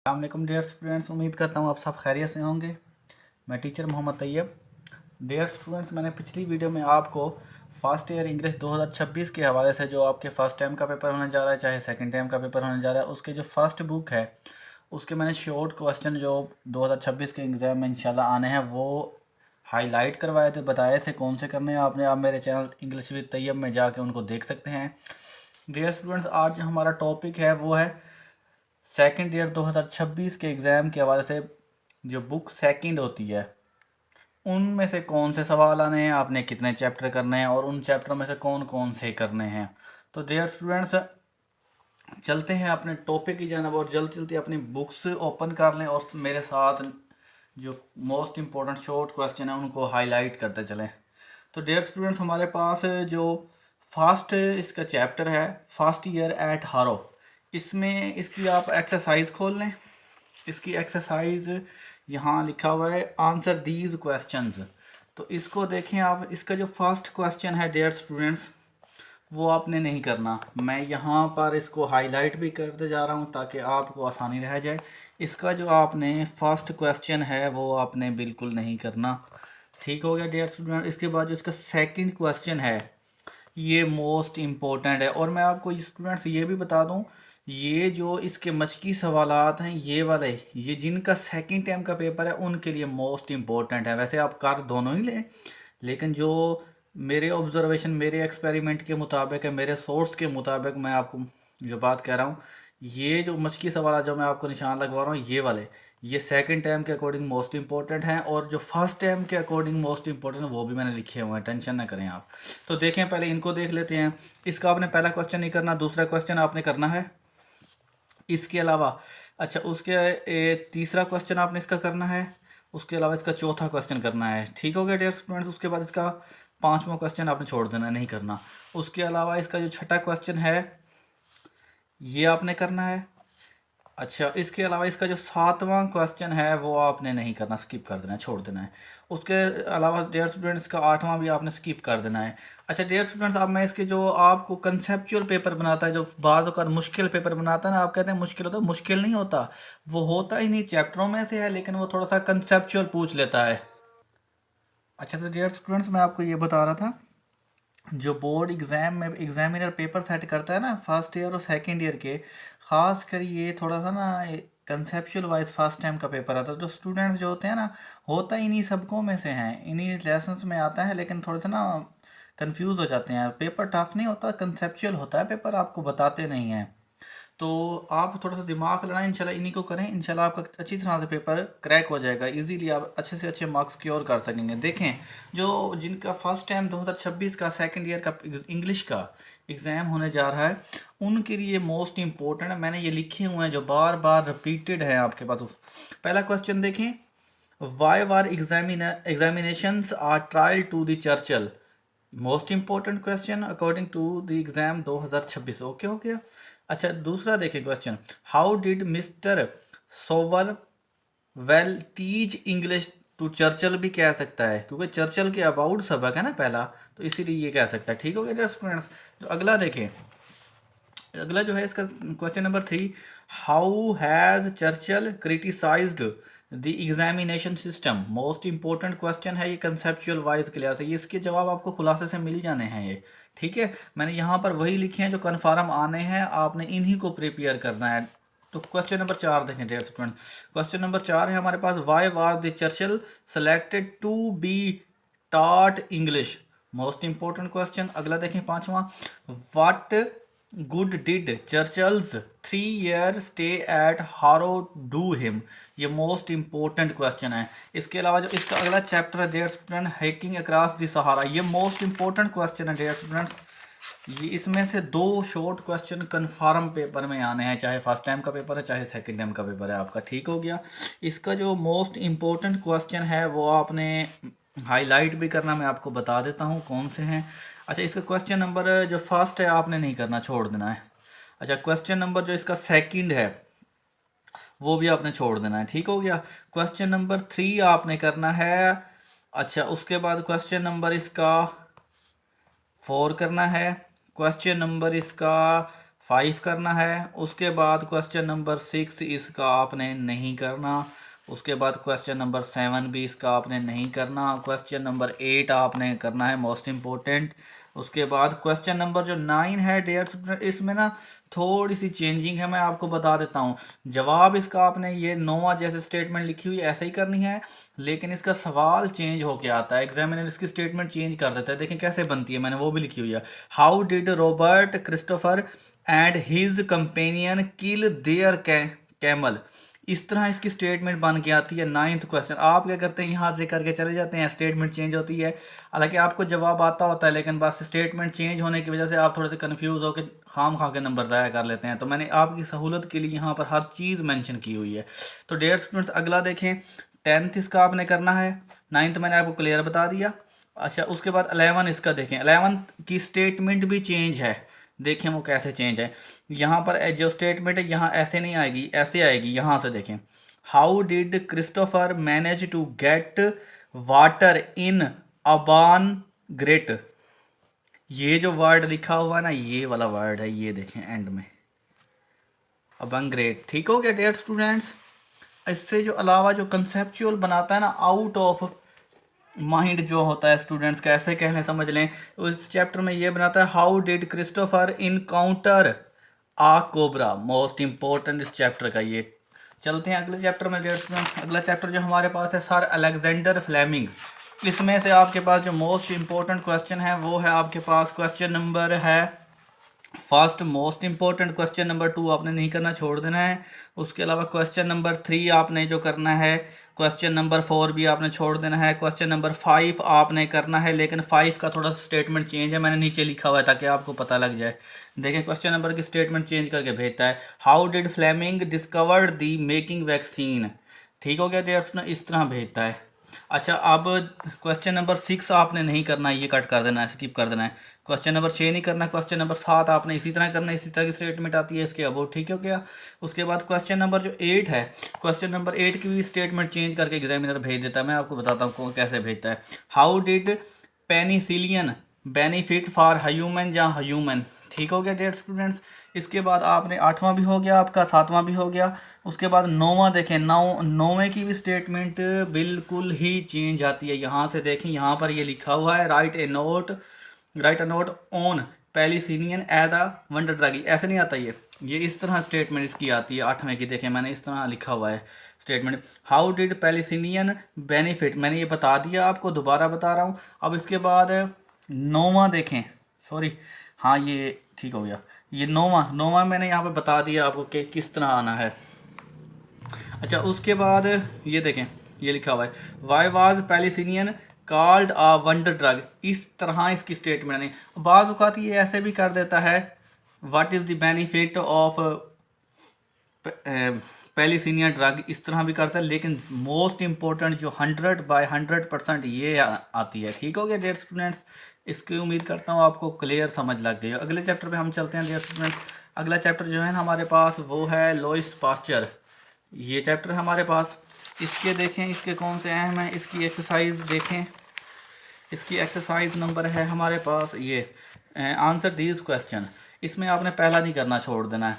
अस्सलाम dear students, उम्मीद करता हूँ आप सब खैरियत से होंगे। मैं teacher Mohammad Tayyab. Dear students, मैंने पिछली वीडियो में आपको फर्स्ट ईयर इंग्लिश 2026 के हवाले से जो आपके फ़र्स्ट टाइम का पेपर होने जा रहा है चाहे सेकंड टाइम का पेपर होने जा रहा है, उसके जो फर्स्ट बुक है उसके मैंने शॉर्ट क्वेश्चन जो 2026 के एग्ज़ाम में इंशाल्लाह आने हैं वो हाईलाइट करवाए थे, बताए थे कौन से करने हैं। आपने आप मेरे चैनल इंग्लिश विद तैयब में जाके उनको देख सकते हैं। डियर स्टूडेंट्स, आज जो हमारा टॉपिक है वो है सेकंड ईयर 2026 के एग्ज़ाम के हवाले से जो बुक सेकंड होती है उनमें से कौन से सवाल आने हैं, आपने कितने चैप्टर करने हैं और उन चैप्टर में से कौन कौन से करने हैं। तो डियर स्टूडेंट्स, चलते हैं अपने टॉपिक की जानब और जल्दी जल्दी अपनी बुक्स ओपन कर लें और मेरे साथ जो मोस्ट इम्पोर्टेंट शॉर्ट क्वेश्चन है उनको हाईलाइट करते चलें। तो डियर स्टूडेंट्स, हमारे पास जो फर्स्ट इसका चैप्टर है फर्स्ट ईयर एट हारो, इसमें इसकी आप एक्सरसाइज खोल लें। इसकी एक्सरसाइज यहाँ लिखा हुआ है आंसर दीज क्वेश्चंस। तो इसको देखें आप। इसका जो फर्स्ट क्वेश्चन है डियर स्टूडेंट्स वो आपने नहीं करना। मैं यहाँ पर इसको हाईलाइट भी करते जा रहा हूँ ताकि आपको आसानी रह जाए। इसका जो आपने फर्स्ट क्वेश्चन है वो आपने बिल्कुल नहीं करना। ठीक हो गया डियर स्टूडेंट। इसके बाद जो इसका सेकंड क्वेश्चन है ये मोस्ट इम्पोर्टेंट है और मैं आपको स्टूडेंट्स ये भी बता दूं, ये जो इसके मशकी सवालात हैं ये वाले, ये जिनका सेकंड टाइम का पेपर है उनके लिए मोस्ट इम्पोर्टेंट है। वैसे आप कर दोनों ही लें, लेकिन जो मेरे ऑब्जर्वेशन, मेरे एक्सपेरिमेंट के मुताबिक है, मेरे सोर्स के मुताबिक मैं आपको जो बात कह रहा हूँ, ये जो मशकी सवाल जो मैं आपको निशान लगवा रहा हूँ ये वाले, ये सेकंड टाइम के अकॉर्डिंग मोस्ट इंपॉर्टेंट हैं और जो फर्स्ट टाइम के अकॉर्डिंग मोस्ट इंपॉर्टेंट है वो भी मैंने लिखे हुए हैं, टेंशन ना करें आप। तो देखें, पहले इनको देख लेते हैं। इसका आपने पहला क्वेश्चन नहीं करना, दूसरा क्वेश्चन आपने करना है। इसके अलावा अच्छा उसके तीसरा क्वेश्चन आपने इसका करना है। उसके अलावा इसका चौथा क्वेश्चन करना है। ठीक हो गया डियर स्टूडेंट्स। उसके बाद इसका पांचवा क्वेश्चन आपने छोड़ देना, नहीं करना। उसके अलावा इसका जो छठा क्वेश्चन है ये आपने करना है। अच्छा, इसके अलावा इसका जो सातवां क्वेश्चन है वो आपने नहीं करना, स्किप कर देना है, छोड़ देना है। उसके अलावा डियर स्टूडेंट्स का आठवां भी आपने स्किप कर देना है। अच्छा डियर स्टूडेंट्स, अब मैं इसके जो आपको कंसेप्चुअल पेपर बनाता है, जो बाज़ अगर मुश्किल पेपर बनाता है ना, आप कहते हैं मुश्किल होता है, मुश्किल नहीं होता, वो होता ही नहीं, चैप्टरों में से है लेकिन वो थोड़ा सा कंसेप्चुअल पूछ लेता है। अच्छा तो डियर स्टूडेंट्स, मैं आपको ये बता रहा था, जो बोर्ड एग्ज़ाम में एग्ज़ामिनर पेपर सेट करता है ना फर्स्ट ईयर और सेकंड ईयर के, ख़ास कर ये थोड़ा सा ना कंसेप्चुअल वाइज फर्स्ट टाइम का पेपर आता है। तो स्टूडेंट्स जो होते हैं ना, होता ही नहीं सबको में से हैं, इन्हीं लेसन्स में आता है, लेकिन थोड़े से ना कंफ्यूज हो जाते हैं। पेपर टफ नहीं होता, कंसेप्चुअल होता है पेपर, आपको बताते नहीं हैं। तो आप थोड़ा सा दिमाग लगाएं, इंशाल्लाह इन्हीं को करें, इंशाल्लाह आपका अच्छी तरह से पेपर क्रैक हो जाएगा, इजीली आप अच्छे से अच्छे मार्क्स क्योर कर सकेंगे। देखें, जो जिनका फर्स्ट टाइम 2026 का सेकंड ईयर का इंग्लिश का एग्ज़ाम होने जा रहा है उनके लिए मोस्ट इंपॉर्टेंट है, मैंने ये लिखे हुए हैं जो बार बार रिपीटेड है आपके पास। पहला क्वेश्चन देखें, why are examinations are trial to the Churchill, most important question according to the exam 2026। Okay हो गया। अच्छा दूसरा देखिए question, how did Mr Sower well teach English to Churchill भी कह सकता है, क्योंकि चर्चल के अबाउट सबक है ना पहला, तो इसीलिए ये कह सकता है। ठीक हो गया स्टूडेंट्स। तो अगला देखें, अगला जो है इसका question number 3, how has Churchill criticised the examination system, most important question है ये कंसेप्चुअल वाइज के लिहाज से, ये इसके जवाब आपको खुलासे से मिल जाने हैं ये। ठीक है, मैंने यहाँ पर वही लिखे हैं जो कन्फर्म आने हैं, आपने इन्हीं को प्रिपेयर करना है। तो क्वेश्चन नंबर 4 देखें डियर स्टूडेंट। क्वेश्चन नंबर 4 है हमारे पास, why was the Churchill selected to be taught English, most important question. अगला देखें पांचवा, what good did Churchill's 3 year stay at Harrow do him, ये मोस्ट इंपॉर्टेंट क्वेश्चन है। इसके अलावा जो इसका अगला चैप्टर है dear student, hiking across the Sahara, ये मोस्ट इंपॉर्टेंट क्वेश्चन है डियर स्टूडेंट्स। ये इसमें से 2 शॉर्ट क्वेश्चन कन्फर्म पेपर में आने हैं, चाहे फर्स्ट टाइम का पेपर है चाहे सेकंड टाइम का पेपर है आपका। ठीक हो गया। इसका जो मोस्ट इम्पोर्टेंट क्वेश्चन है वो आपने हाईलाइट भी करना, मैं आपको बता देता हूँ कौन से हैं। अच्छा, इसका क्वेश्चन नंबर जो फर्स्ट है आपने नहीं करना, छोड़ देना है। अच्छा, क्वेश्चन नंबर जो इसका सेकंड है वो भी आपने छोड़ देना है। ठीक हो गया। क्वेश्चन नंबर 3 आपने करना है। अच्छा, उसके बाद क्वेश्चन नंबर इसका 4 करना है। क्वेश्चन नंबर इसका 5 करना है। उसके बाद क्वेश्चन नंबर 6 इसका आपने नहीं करना। उसके बाद क्वेश्चन नंबर 7 भी इसका आपने नहीं करना। क्वेश्चन नंबर 8 आपने करना है, मोस्ट इम्पोर्टेंट। उसके बाद क्वेश्चन नंबर जो 9 है डियर स्टूडेंट, इसमें ना थोड़ी सी चेंजिंग है, मैं आपको बता देता हूँ। जवाब इसका आपने ये 9वां जैसे स्टेटमेंट लिखी हुई ऐसे ही करनी है, लेकिन इसका सवाल चेंज होके आता है। एग्जामिनर इसकी स्टेटमेंट चेंज कर देता है। देखें कैसे बनती है, मैंने वो भी लिखी हुई है। How did Robert Christopher and his companion kill their camel. इस तरह इसकी स्टेटमेंट बन के आती है। 9th क्वेश्चन आप क्या करते हैं, यहाँ से करके चले जाते हैं, स्टेटमेंट चेंज होती है। हालांकि आपको जवाब आता होता है, लेकिन बस स्टेटमेंट चेंज होने की वजह से आप थोड़े से कंफ्यूज होकर खाम खा के नंबर ज़ाया कर लेते हैं। तो मैंने आपकी सहूलत के लिए यहाँ पर हर चीज़ मेंशन की हुई है। तो डियर स्टूडेंट्स अगला देखें, 10th इसका आपने करना है, 9th मैंने आपको क्लियर बता दिया। अच्छा उसके बाद 11 इसका देखें, 11 की स्टेटमेंट भी चेंज है। देखें वो कैसे चेंज है। यहाँ पर जो स्टेटमेंट है यहाँ ऐसे नहीं आएगी, ऐसे आएगी। यहाँ से देखें, how did Christopher manage to get water in aban great. ये जो वर्ड लिखा हुआ है ना, ये वाला वर्ड है, ये देखें एंड में, अबान ग्रेट। ठीक हो गया डियर स्टूडेंट्स। इससे जो अलावा जो कंसेप्चुअल बनाता है ना, आउट ऑफ माइंड जो होता है स्टूडेंट्स, कैसे कहने समझ लें, उस चैप्टर में ये बनाता है how did Christopher encounter a cobra. Most important इस चैप्टर का ये। चलते हैं अगले चैप्टर में डियर स्टूडेंट्स। अगला चैप्टर जो हमारे पास है सर अलेक्जेंडर फ्लेमिंग। इसमें से आपके पास जो मोस्ट इंपॉर्टेंट क्वेश्चन है वो है आपके पास क्वेश्चन नंबर है first, most important question number 2 आपने नहीं करना, छोड़ देना है। उसके अलावा क्वेश्चन नंबर 3 आपने जो करना है, क्वेश्चन नंबर 4 भी आपने छोड़ देना है। क्वेश्चन नंबर 5 आपने करना है, लेकिन 5 का थोड़ा सा स्टेटमेंट चेंज है, मैंने नीचे लिखा हुआ है ताकि आपको पता लग जाए। देखिए क्वेश्चन नंबर की स्टेटमेंट चेंज करके भेजता है, how did Fleming discovered the making vaccine. ठीक हो गया डियर, इस तरह भेजता है। अच्छा अब क्वेश्चन नंबर 6 आपने नहीं करना, ये कट कर देना है, स्किप कर देना है। क्वेश्चन नंबर 6 नहीं करना। क्वेश्चन नंबर 7 आपने इसी तरह करना है, इसी तरह की स्टेटमेंट आती है इसके अबाउट। ठीक हो गया। उसके बाद क्वेश्चन नंबर जो 8 है, क्वेश्चन नंबर 8 की भी स्टेटमेंट चेंज करके एग्जामिनर भेज देता है। मैं आपको बताता हूँ कैसे भेजता है। How did penicillin benefit for human या ह्यूमन। ठीक हो गया डियर स्टूडेंट्स। इसके बाद आपने 8वां भी हो गया आपका, 7वां भी हो गया। उसके बाद 9वां देखें, 9वें की भी स्टेटमेंट बिल्कुल ही चेंज आती है। यहाँ से देखें, यहाँ पर ये लिखा हुआ है write a note on penicillin as a wonder drug. ऐसे नहीं आता ये इस तरह स्टेटमेंट इसकी आती है 8वें की। देखें मैंने इस तरह लिखा हुआ है स्टेटमेंट, हाउ डिड पेलिसिनियन बेनिफिट। मैंने ये बता दिया आपको, दोबारा बता रहा हूँ। अब इसके बाद 9वां देखें, सॉरी हाँ ये ठीक हो गया। ये 9वां मैंने यहाँ पे बता दिया आपको कि किस तरह आना है। अच्छा उसके बाद ये देखें, ये लिखा हुआ है, why was penicillin called a wonder drug. इस तरह इसकी स्टेटमेंट नहीं। बाज़ औक़ात ये ऐसे भी कर देता है, what is the benefit of penicillin drug, इस तरह भी करता है। लेकिन मोस्ट इंपॉर्टेंट जो 100/100% ये आती है। ठीक हो गया डियर स्टूडेंट्स। इसकी उम्मीद करता हूँ आपको क्लियर समझ लग गई। अगले चैप्टर पे हम चलते हैं डियर स्टूडेंट्स। अगला चैप्टर जो है ना हमारे पास वो है लुईस पास्चर। ये चैप्टर है हमारे पास। इसके देखें, इसके कौन से अहम हैं, इसकी एक्सरसाइज देखें। इसकी एक्सरसाइज नंबर है हमारे पास ये, आंसर दीज क्वेश्चन। इसमें आपने पहला नहीं करना, छोड़ देना है।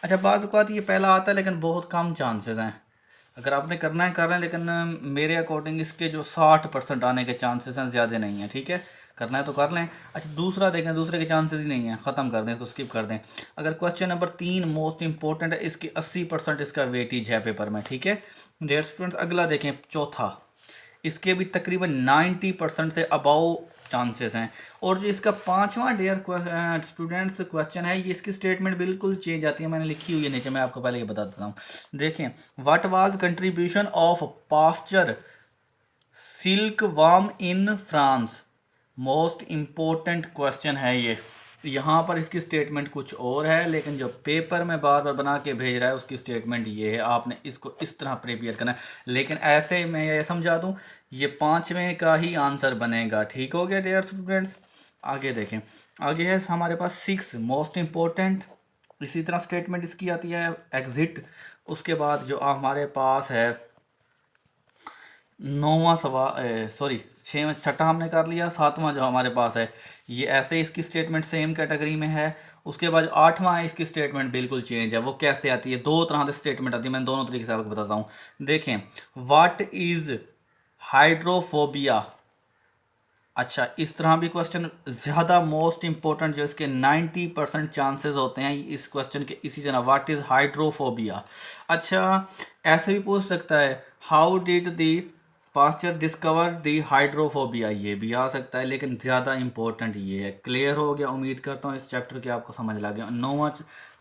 अच्छा बाज़ औक़ात ये पहला आता है, लेकिन बहुत कम चांसेस हैं। अगर आपने करना है कर रहे हैं, लेकिन मेरे अकॉर्डिंग इसके जो 60% आने के चांसेस हैं, ज़्यादा नहीं है। ठीक है, करना है तो कर लें। अच्छा दूसरा देखें, दूसरे के चांसेस ही नहीं है, ख़त्म कर दें, इसको स्किप कर दें। अगर क्वेश्चन नंबर 3 मोस्ट इंपॉर्टेंट है, इसकी 80% इसका वेटेज है पेपर में। ठीक है डियर स्टूडेंट्स। अगला देखें चौथा, इसके भी तकरीबन 90% से अबाव चांसेस हैं। और जो इसका 5वां डियर स्टूडेंट्स क्वेश्चन है, ये इसकी स्टेटमेंट बिल्कुल चेंज आती है, मैंने लिखी हुई है नीचे, मैं आपको पहले ये बता देता हूँ। देखें, what was contribution of Pasteur silk worm in France. Most important question है ये। यहाँ पर इसकी स्टेटमेंट कुछ और है, लेकिन जो पेपर में बार बार बना के भेज रहा है उसकी स्टेटमेंट ये है। आपने इसको इस तरह प्रिपेयर करना है। लेकिन ऐसे मैं ये समझा दूँ, ये 5वें का ही आंसर बनेगा। ठीक हो गया डियर स्टूडेंट्स। आगे देखें, आगे है हमारे पास 6 मोस्ट इम्पोर्टेंट। इसी तरह स्टेटमेंट इसकी आती है एग्जिट। उसके बाद जो हमारे पास है 9वां सवाल, सॉरी 6वां, छठा हमने कर लिया। 7वां जो हमारे पास है, ये ऐसे इसकी स्टेटमेंट सेम कैटेगरी में है। उसके बाद 8वां है, इसकी स्टेटमेंट बिल्कुल चेंज है। वो कैसे आती है? दो तरह से स्टेटमेंट आती है, मैं दोनों तरीके से आपको बताता हूँ। देखें, व्हाट इज हाइड्रोफोबिया। अच्छा, इस तरह भी क्वेश्चन ज़्यादा मोस्ट इंपॉर्टेंट जो इसके 90% चांसेस होते हैं इस क्वेश्चन के इसी तरह, व्हाट इज़ हाइड्रोफोबिया। अच्छा, ऐसे भी पूछ सकता है, how did the Pasteur discover the hydrophobia, ये भी आ सकता है, लेकिन ज़्यादा इंपॉर्टेंट ये है। क्लियर हो गया? उम्मीद करता हूँ इस चैप्टर के आपको समझ लग गया। 9वां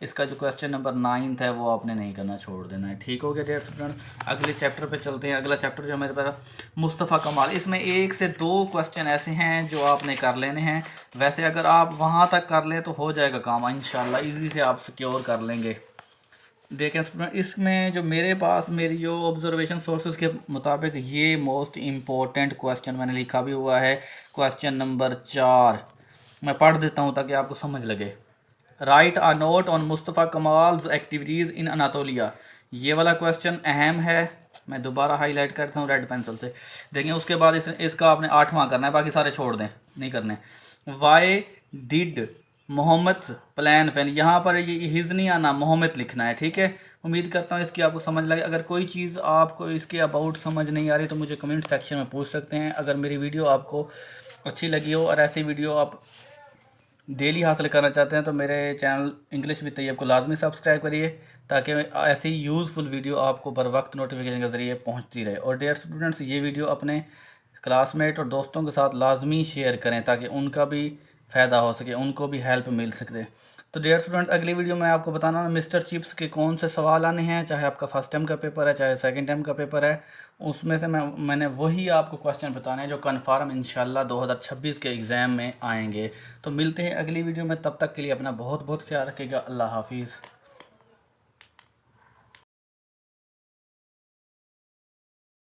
इसका जो क्वेश्चन नंबर 9 है वो आपने नहीं करना, छोड़ देना है। ठीक हो गया डियर स्टूडेंट, अगले चैप्टर पे चलते हैं। अगला चैप्टर जो मेरे पास मुस्तफ़ा कमाल, इसमें 1 से 2 क्वेश्चन ऐसे हैं जो आपने कर लेने हैं। वैसे अगर आप वहाँ तक कर लें तो हो जाएगा काम इंशाल्लाह, ईजी से आप सिक्योर कर लेंगे। देखें स्टूडेंट, इसमें जो मेरे पास मेरी जो ऑब्जर्वेशन सोर्सेज के मुताबिक ये मोस्ट इम्पोर्टेंट क्वेश्चन मैंने लिखा भी हुआ है, क्वेश्चन नंबर 4। मैं पढ़ देता हूँ ताकि आपको समझ लगे। Write a note on Mustafa Kemal's activities in Anatolia, ये वाला क्वेश्चन अहम है। मैं दोबारा हाईलाइट करता हूँ रेड पेंसिल से। देखें, उसके बाद इसका आपने 8वां करना है, बाकी सारे छोड़ दें, नहीं करने। Why did Mohammad plan fan, यहाँ पर ये हिज नहीं आना, मोहम्मद लिखना है। ठीक है, उम्मीद करता हूँ इसकी आपको समझ लगे। अगर कोई चीज़ आपको इसके अबाउट समझ नहीं आ रही तो मुझे कमेंट सेक्शन में पूछ सकते हैं। अगर मेरी वीडियो आपको अच्छी लगी हो और ऐसी वीडियो आप डेली हासिल करना चाहते हैं तो मेरे चैनल इंग्लिश विद तैयब को लाजमी सब्सक्राइब करिए, ताकि ऐसी यूज़फुल वीडियो आपको बर वक्त नोटिफिकेशन के ज़रिए पहुंचती रहे। और डियर स्टूडेंट्स, ये वीडियो अपने क्लासमेट और दोस्तों के साथ लाजमी शेयर करें ताकि उनका भी फ़ायदा हो सके, उनको भी हेल्प मिल सके। तो डियर स्टूडेंट्स, अगली वीडियो में आपको बताना मिस्टर चिप्स के कौन से सवाल आने हैं, चाहे आपका फर्स्ट टाइम का पेपर है चाहे सेकंड टाइम का पेपर है, उसमें से मैंने वही आपको क्वेश्चन बताने हैं जो कन्फर्म इंशाल्लाह 2026 के एग्ज़ाम में आएंगे। तो मिलते हैं अगली वीडियो में, तब तक के लिए अपना बहुत बहुत ख्याल रखिएगा। अल्लाह हाफिज़।